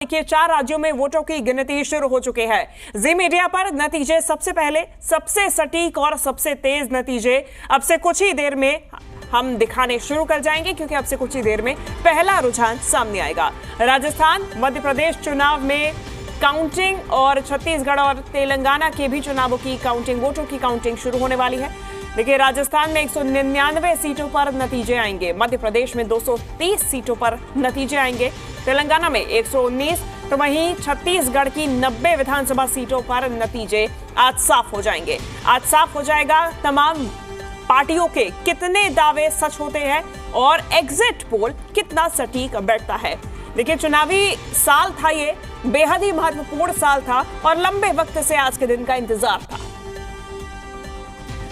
देखिए 4 राज्यों में वोटों की गिनती शुरू हो चुकी है। जी मीडिया पर नतीजे सबसे पहले, सबसे सटीक और सबसे तेज नतीजे अब से कुछ ही देर में हम दिखाने शुरू कर जाएंगे, क्योंकि अब से कुछ ही देर में पहला रुझान सामने आएगा। राजस्थान, मध्य प्रदेश चुनाव में काउंटिंग और छत्तीसगढ़ और तेलंगाना के भी चुनावों की काउंटिंग, वोटों की काउंटिंग शुरू होने वाली है। देखिए राजस्थान में 199 सीटों पर नतीजे आएंगे, मध्य प्रदेश में 230 सीटों पर नतीजे आएंगे, तेलंगाना में 119, तो वहीं छत्तीसगढ़ की 90 विधानसभा सीटों पर नतीजे आज साफ हो जाएंगे। आज साफ हो जाएगा तमाम पार्टियों के कितने दावे सच होते हैं और एग्जिट पोल कितना सटीक बैठता है। देखिए चुनावी साल था, ये बेहद ही महत्वपूर्ण साल था और लंबे वक्त से आज के दिन का इंतजार था।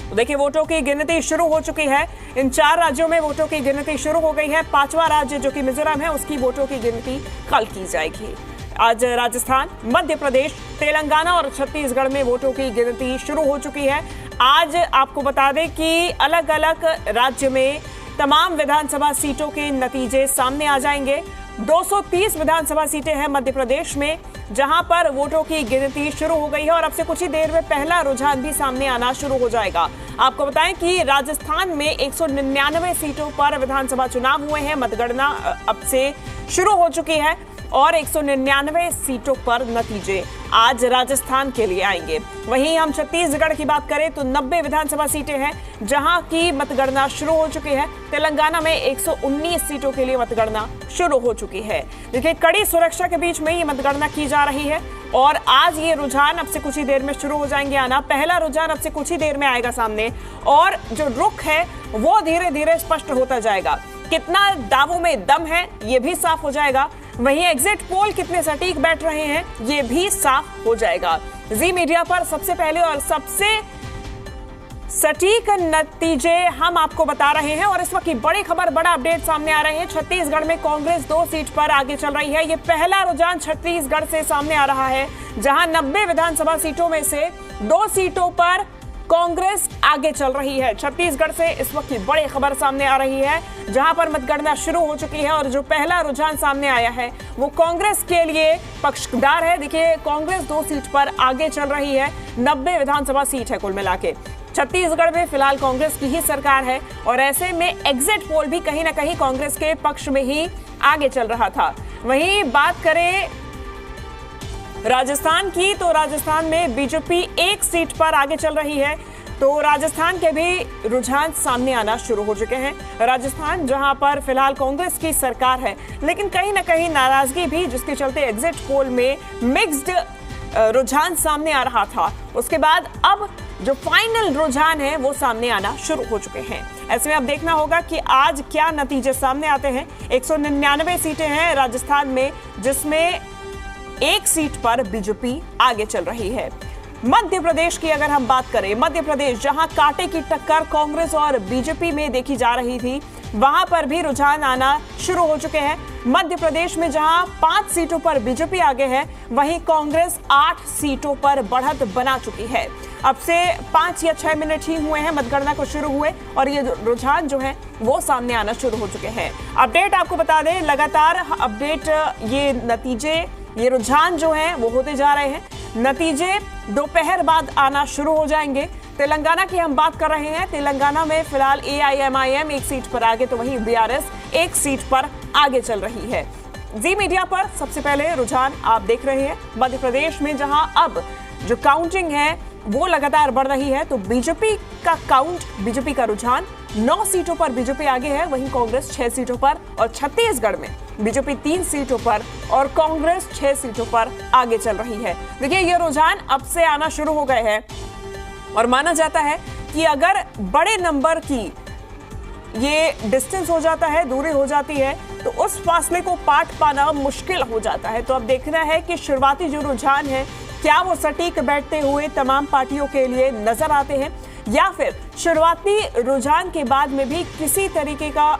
देखिए वोटों की गिनती शुरू हो चुकी है। इन 4 राज्यों में वोटों की गिनती शुरू हो गई है। 5वां राज्य जो कि मिजोरम है, उसकी वोटों की गिनती कल की जाएगी। आज राजस्थान, मध्य प्रदेश, तेलंगाना और छत्तीसगढ़ में वोटों की गिनती शुरू हो चुकी है। आज आपको बता दें कि अलग अलग राज्य में तमाम विधानसभा सीटों के नतीजे सामने आ जाएंगे। 230 विधानसभा सीटें हैं मध्य प्रदेश में, जहां पर वोटों की गिनती शुरू हो गई है और अब से कुछ ही देर में पहला रुझान भी सामने आना शुरू हो जाएगा। आपको बताएं कि राजस्थान में 199 सीटों पर विधानसभा चुनाव हुए हैं, मतगणना अब से शुरू हो चुकी है और 199 सीटों पर नतीजे आज राजस्थान के लिए आएंगे। वहीं हम छत्तीसगढ़ की बात करें तो 90 विधानसभा सीटें हैं जहां की मतगणना शुरू हो चुकी है। तेलंगाना में 119 सीटों के लिए मतगणना शुरू हो चुकी है। देखिए कड़ी सुरक्षा के बीच में ये मतगणना की जा रही है और आज ये रुझान अब से कुछ ही देर में शुरू हो जाएंगे आना। पहला रुझान अब से कुछ ही देर में आएगा सामने और जो रुख है वो धीरे धीरे स्पष्ट होता जाएगा। कितना दावों में दम है ये भी साफ हो जाएगा। वहीं एग्जिट पोल कितने सटीक बैठ रहे हैं ये भी साफ हो जाएगा। जी मीडिया पर सबसे पहले और सबसे सटीक नतीजे हम आपको बता रहे हैं और इस वक्त की बड़ी खबर, बड़ा अपडेट सामने आ रहे हैं। छत्तीसगढ़ में कांग्रेस 2 सीट पर आगे चल रही है। ये पहला रुझान छत्तीसगढ़ से सामने आ रहा है, जहां 90 विधानसभा सीटों में से 2 सीटों पर कांग्रेस आगे चल रही है। छत्तीसगढ़ से इस वक्त की बड़ी खबर सामने आ रही है, जहां पर मतगणना शुरू हो चुकी है और जो पहला रुझान सामने आया है वो कांग्रेस के लिए पक्षदार है। देखिए कांग्रेस 2 सीट पर आगे चल रही है, 90 विधानसभा सीट है कुल मिला के। छत्तीसगढ़ में फिलहाल कांग्रेस की ही सरकार है और ऐसे में एग्जिट पोल भी कहीं ना कहीं कांग्रेस के पक्ष में ही आगे चल रहा था। वहीं बात करें राजस्थान की, तो राजस्थान में बीजेपी 1 सीट पर आगे चल रही है, तो राजस्थान के भी रुझान सामने आना शुरू हो चुके हैं। राजस्थान जहां पर फिलहाल कांग्रेस की सरकार है, लेकिन कहीं ना कहीं नाराजगी भी, जिसके चलते एग्जिट पोल में मिक्स्ड रुझान सामने आ रहा था, उसके बाद अब जो फाइनल रुझान है वो सामने आना शुरू हो चुके हैं। ऐसे में अब देखना होगा कि आज क्या नतीजे सामने आते हैं। 199 सीटें हैं राजस्थान में, जिसमें 1 सीट पर बीजेपी आगे चल रही है। मध्य प्रदेश की अगर हम बात करें, मध्य प्रदेश जहां कांटे की टक्कर कांग्रेस और बीजेपी में देखी जा रही थी, वहां पर भी रुझान आना शुरू हो चुके हैं। मध्य प्रदेश में जहां 5 सीटों पर बीजेपी आगे है, वहीं कांग्रेस 8 सीटों पर बढ़त बना चुकी है। अब से 5 या 6 मिनट ही हुए हैं मतगणना को शुरू हुए और ये रुझान जो है वो सामने आना शुरू हो चुके हैं। अपडेट आपको बता दें, लगातार अपडेट, ये नतीजे, ये रुझान जो है वो होते जा रहे हैं। नतीजे दोपहर बाद आना शुरू हो जाएंगे। तेलंगाना की हम बात कर रहे हैं। तेलंगाना में फिलहाल AIMIM 1 सीट पर आगे, तो वहीं BRS 1 सीट पर आगे चल रही है। जी मीडिया पर सबसे पहले रुझान आप देख रहे हैं मध्य प्रदेश में, जहां अब जो काउंटिंग है वो लगातार बढ़ रही है। तो बीजेपी का रुझान 9 सीटों पर बीजेपी आगे है, वहीं कांग्रेस 6 सीटों पर, और छत्तीसगढ़ में बीजेपी 3 सीटों पर और कांग्रेस 6 सीटों पर आगे चल रही है। देखिए ये रुझान अब से आना शुरू हो गए हैं और माना जाता है कि अगर बड़े नंबर की ये डिस्टेंस हो जाता है, दूरी हो जाती है, तो उस फासले को पाट पाना मुश्किल हो जाता है। तो अब देखना है कि शुरुआती जो रुझान है क्या वो सटीक बैठते हुए तमाम पार्टियों के लिए नजर आते हैं, या फिर शुरुआती रुझान के बाद में भी किसी तरीके का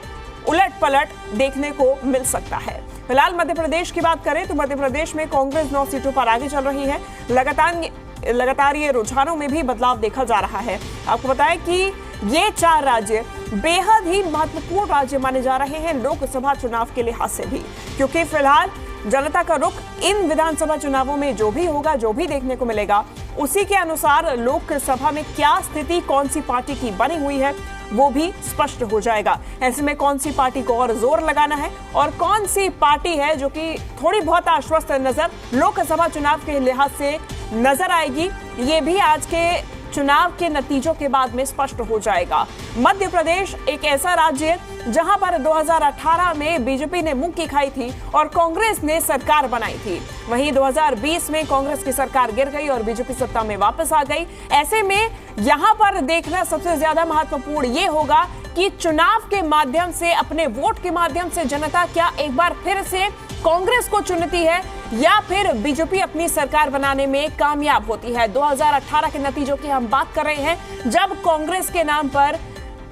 उलट पलट देखने को मिल सकता है। फिलहाल मध्य प्रदेश की बात करें तो मध्य प्रदेश में कांग्रेस 9 सीटों पर आगे चल रही है। लगातार ये रुझानों में भी बदलाव देखा जा रहा है। आपको बताएं कि ये 4 राज्य बेहद ही महत्वपूर्ण राज्य माने जा रहे हैं लोकसभा चुनाव के लिहाज से भी, क्योंकि फिलहाल जनता का रुख इन विधानसभा चुनावों में जो भी होगा, जो भी देखने को मिलेगा, उसी के अनुसार लोकसभा में क्या स्थिति कौन सी पार्टी की बनी हुई है वो भी स्पष्ट हो जाएगा। ऐसे में कौन सी पार्टी को और जोर लगाना है और कौन सी पार्टी है जो कि थोड़ी बहुत आश्वस्त नजर लोकसभा चुनाव के लिहाज से नजर आएगी, ये भी आज के चुनाव के नतीजों के बाद में स्पष्ट हो जाएगा। मध्य प्रदेश एक ऐसा राज्य है जहां पर 2018 में बीजेपी ने मुंह की खाई थी और कांग्रेस ने सरकार बनाई थी। वहीं 2020 में कांग्रेस की सरकार गिर गई और बीजेपी सत्ता में वापस आ गई। ऐसे में यहां पर देखना सबसे ज्यादा महत्वपूर्ण ये होगा कि चुनाव के माध्यम से, अपने वोट के माध्यम से जनता क्या एक बार फिर से कांग्रेस को चुनती है या फिर बीजेपी अपनी सरकार बनाने में कामयाब होती है। 2018 के नतीजों की हम बात कर रहे हैं जब कांग्रेस के नाम पर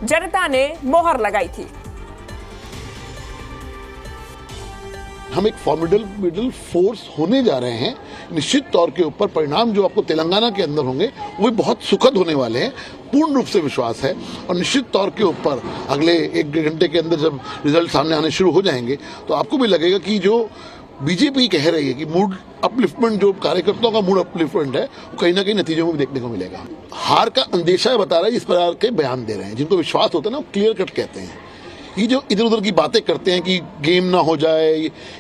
जनता ने मोहर लगाई थी। हम एक फॉर्मिडेबल फोर्स होने जा रहे हैं। निश्चित तौर के ऊपर परिणाम जो आपको तेलंगाना के अंदर होंगे वो भी बहुत सुखद होने वाले हैं, पूर्ण रूप से विश्वास है। और निश्चित तौर के ऊपर अगले एक डेढ़ घंटे के अंदर जब रिजल्ट सामने आने शुरू हो जाएंगे तो आपको भी लगेगा कि जो बीजेपी कह रही है कि मूड अपलिफ्टमेंट, जो कार्यकर्ताओं का मूड अपलिफ्टमेंट है, वो कहीं ना कहीं नतीजों में भी देखने को मिलेगा। हार का अंदेशा बता रहा है, इस प्रकार के बयान दे रहे हैं। जिनको विश्वास होता है ना, वो क्लियर कट कहते हैं। ये जो इधर उधर की बातें करते हैं कि गेम ना हो जाए,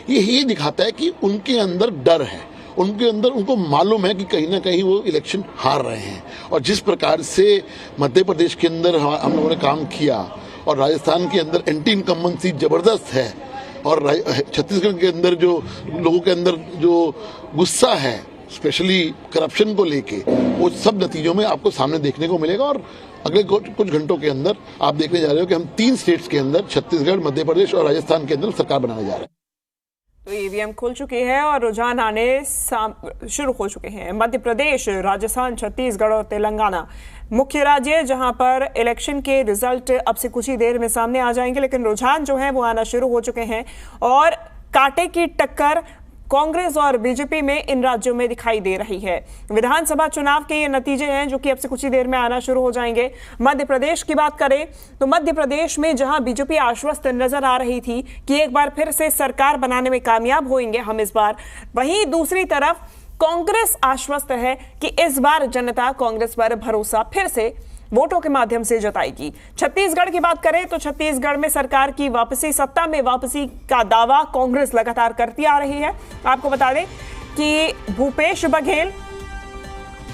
ये दिखाता है कि उनके अंदर डर है, उनके अंदर उनको मालूम है कि कहीं ना कहीं वो इलेक्शन हार रहे हैं। और जिस प्रकार से मध्य प्रदेश के अंदर हम लोगों ने काम किया और राजस्थान के अंदर एंटी इनकम्बेंसी जबरदस्त है और छत्तीसगढ़ के अंदर जो लोगों के अंदर जो गुस्सा है, स्पेशली करप्शन को लेके, वो सब नतीजों में आपको सामने देखने को मिलेगा। और अगले कुछ घंटों के अंदर आप देखने जा रहे हो कि हम 3 स्टेट्स के अंदर, छत्तीसगढ़, मध्य प्रदेश और राजस्थान के अंदर सरकार बनाने जा रहे हैं। तो ईवीएम खुल चुकी है और रुझान आने शुरू हो चुके हैं। मध्य प्रदेश, राजस्थान, छत्तीसगढ़ और तेलंगाना मुख्य राज्य जहां पर इलेक्शन के रिजल्ट अब से कुछ ही देर में सामने आ जाएंगे, लेकिन रुझान जो है वो आना शुरू हो चुके हैं और कांटे की टक्कर कांग्रेस और बीजेपी में इन राज्यों में दिखाई दे रही है। विधानसभा चुनाव के ये नतीजे हैं जो कि अब से कुछ ही देर में आना शुरू हो जाएंगे। मध्य प्रदेश की बात करें तो मध्य प्रदेश में जहां बीजेपी आश्वस्त नजर आ रही थी कि एक बार फिर से सरकार बनाने में कामयाब होंगे हम इस बार, वहीं दूसरी तरफ कांग्रेस आश्वस्त है कि इस बार जनता कांग्रेस पर भरोसा फिर से वोटों के माध्यम से जताएगी। छत्तीसगढ़ की बात करें तो छत्तीसगढ़ में सरकार की वापसी, सत्ता में वापसी का दावा कांग्रेस लगातार करती आ रही है। आपको बता दें कि भूपेश बघेल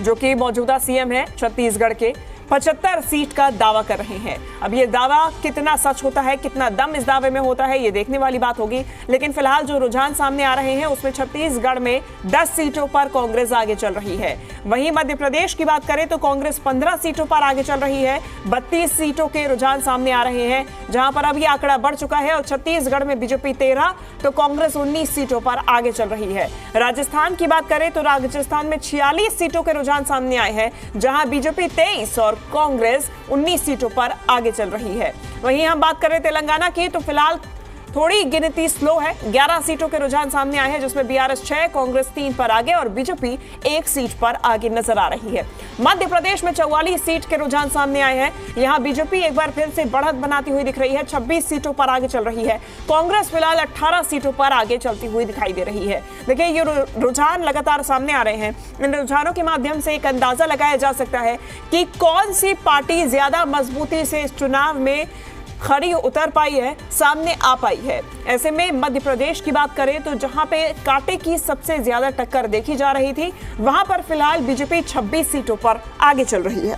जो कि मौजूदा सीएम है छत्तीसगढ़ के, 75 सीट का दावा कर रहे हैं। अब ये दावा कितना सच होता है, कितना दम इस दावे में होता है, ये देखने वाली बात होगी। लेकिन फिलहाल जो रुझान सामने आ रहे हैं उसमें छत्तीसगढ़ में 10 सीटों पर कांग्रेस आगे चल रही है। वहीं मध्य प्रदेश की बात करें तो कांग्रेस 15 सीटों पर आगे चल रही है। 32 सीटों के रुझान सामने आ रहे हैं जहां पर अब ये आंकड़ा बढ़ चुका है और छत्तीसगढ़ में बीजेपी 13 तो कांग्रेस 19 सीटों पर आगे चल रही है। राजस्थान की बात करें तो राजस्थान में 46 सीटों के रुझान सामने आए हैं जहां बीजेपी 23 और कांग्रेस 19 सीटों पर आगे चल रही है। वहीं हम बात करें तेलंगाना की तो फिलहाल थोड़ी गिनती स्लो है। 11 सीटों के रुझान सामने आए हैं जिसमें बीआरएस 6, कांग्रेस 3 पर आगे और बीजेपी 1 सीट पर आगे नजर आ रही है। मध्य प्रदेश में 44 सीट के रुझान सामने आए हैं। यहां बीजेपी एक बार फिर से बढ़त बनाती हुई दिख रही है, 26 सीटों पर आगे चल रही है। कांग्रेस फिलहाल 18 सीटों पर आगे चलती हुई दिखाई दे रही है। देखिए ये रुझान लगातार सामने आ रहे हैं। इन रुझानों के माध्यम से एक अंदाजा लगाया जा सकता है कि कौन सी पार्टी ज्यादा मजबूती से इस चुनाव में खड़ी उतर पाई है, सामने आ पाई है। ऐसे में मध्य प्रदेश की बात करें तो जहां पे कांटे की सबसे ज्यादा टक्कर देखी जा रही थी, वहां पर फिलहाल बीजेपी 26 सीटों पर आगे चल रही है।